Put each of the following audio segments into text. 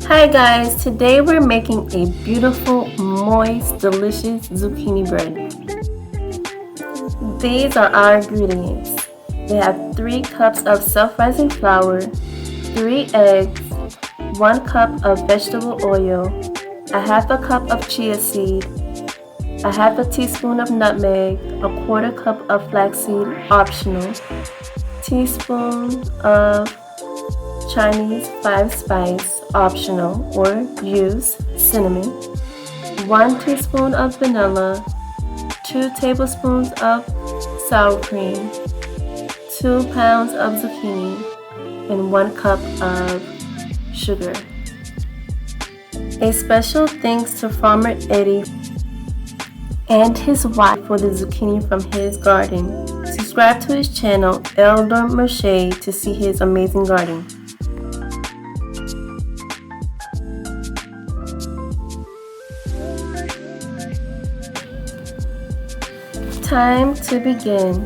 Hi guys, today we're making a beautiful, moist, delicious zucchini bread. These are our ingredients. We have 3 cups of self-rising flour, 3 eggs, 1 cup of vegetable oil, a half a cup of chia seed, a half a teaspoon of nutmeg, a quarter cup of flaxseed, optional, teaspoon of Chinese 5 spice, optional, or use cinnamon, 1 teaspoon of vanilla, 2 tablespoons of sour cream, 2 pounds of zucchini, and 1 cup of sugar. A special thanks to Farmer Eddie and his wife for the zucchini from his garden. Subscribe to his channel, Elder Merche, to see his amazing garden. Time to begin.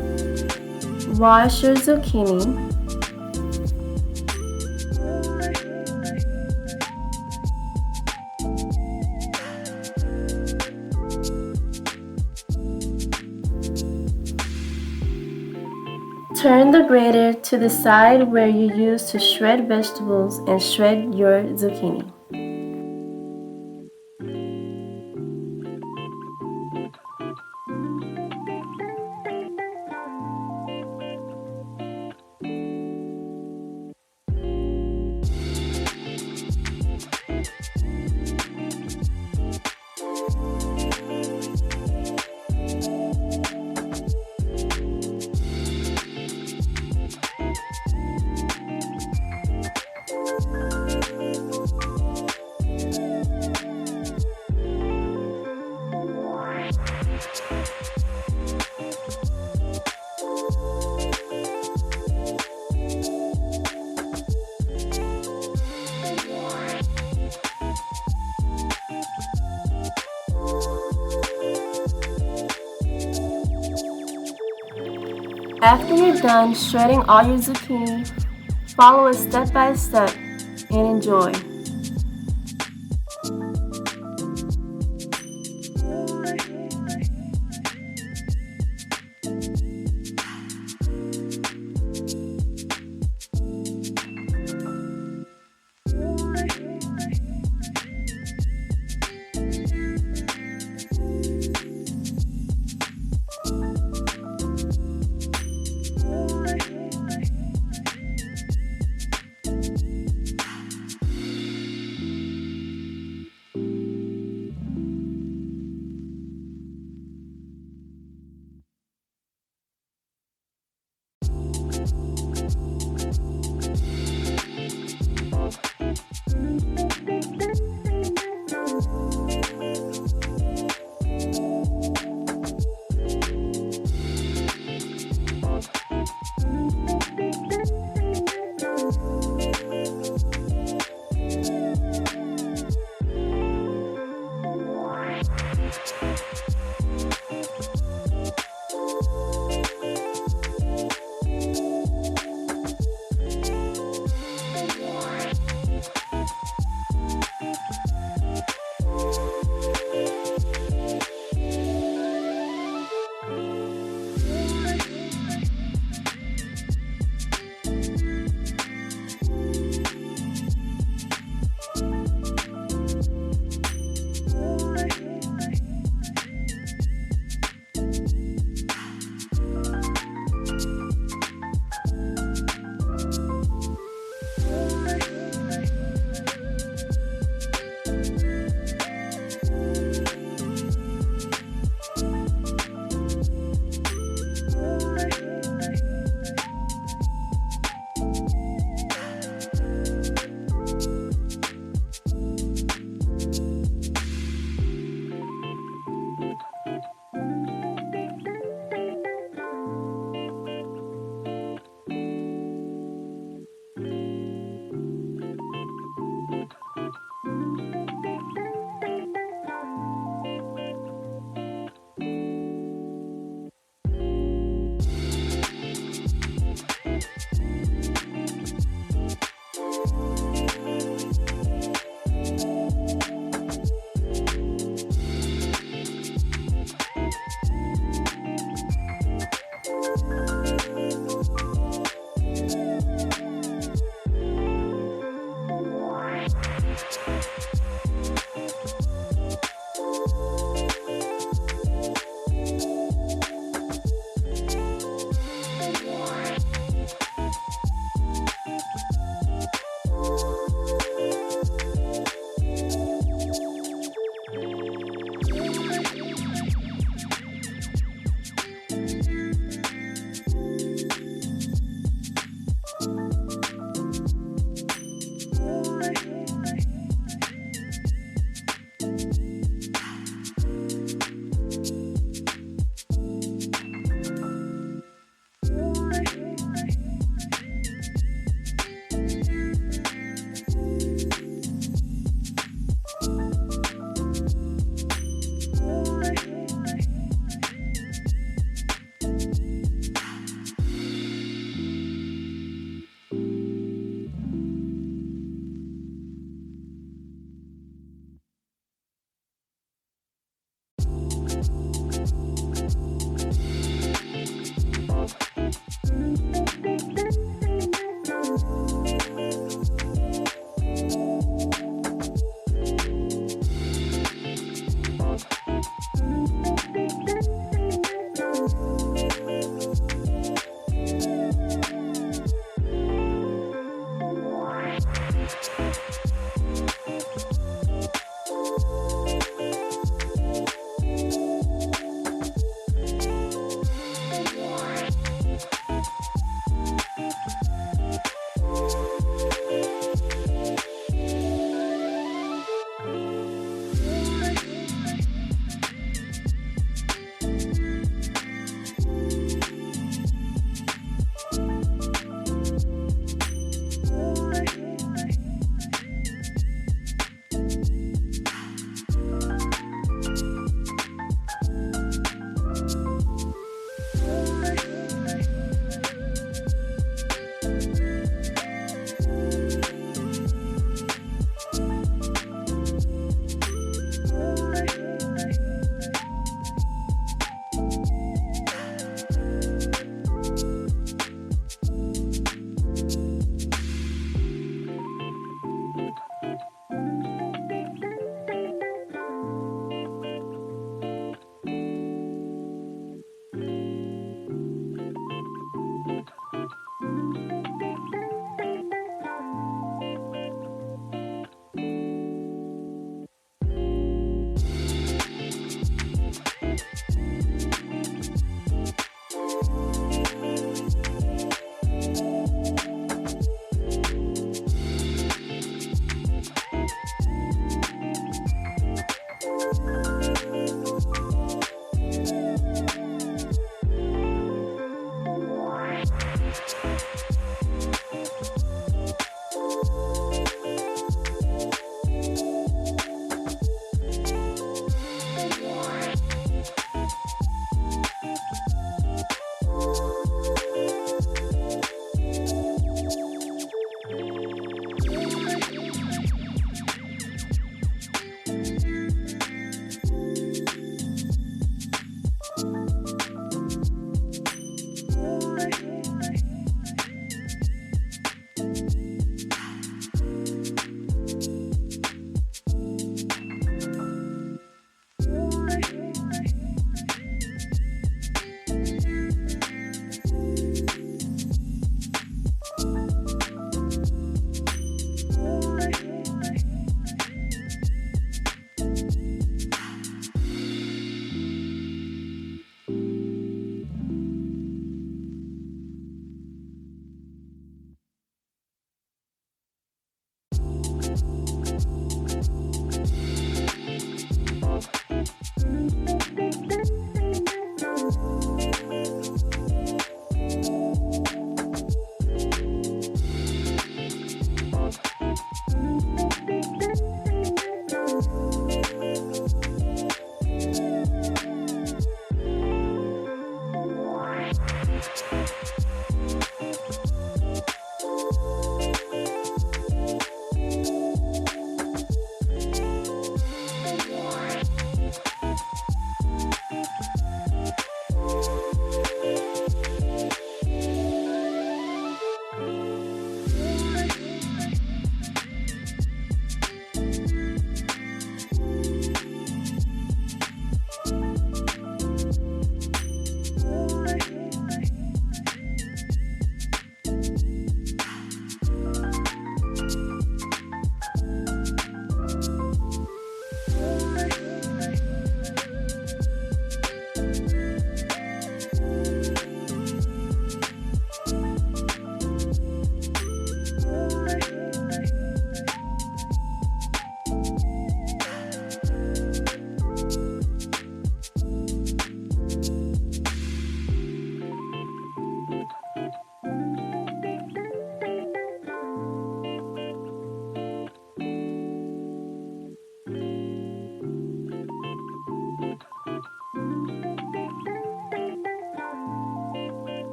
Wash your zucchini. Turn the grater to the side where you use to shred vegetables and shred your zucchini. After you're done shredding all your zucchini, follow it step by step and enjoy.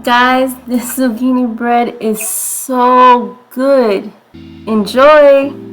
Guys, this zucchini bread is so good. Enjoy!